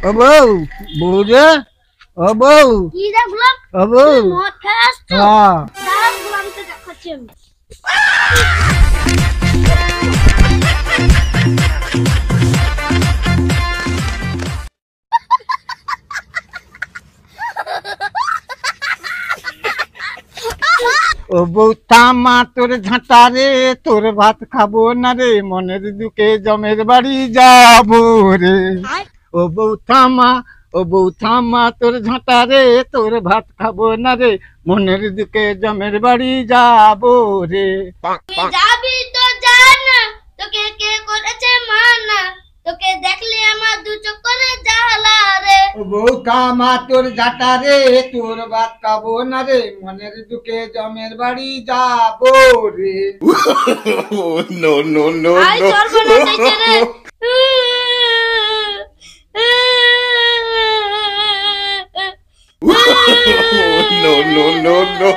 ও বউ, বউ রে, ও বউ, কি রে গোলাম? ও বউ, মদ খেয়ে আসছো? হ্যাঁ। দাঁড়াও গোলামকে দেখাচ্ছি আমি। ও বউ থামা তোর ঝাঁটা রে, তোর ভাত খাবো না রে, মনের দুঃখে জমের বাড়ি যাবো রে। ও বউ থামা, ও বউ থামা তোর ঝাঁটা রে, তোর ভাত খাবো না রে, মনের দুঃখে জমের বাড়ি যাবো রে। তুই যাবি তো যা না, তোকে কে করেছে মানা, তোকে দেখলে আমার দু চোখ করে জ্বালা রে। ও বউ থামা তোর ঝাঁটা রে, তোর ভাত খাবো না রে, মনের দুঃখে জমের বাড়ি যাবো রে। No, no, no, I no. সর্বনাশ হয়েছে রে। No, no, no, no.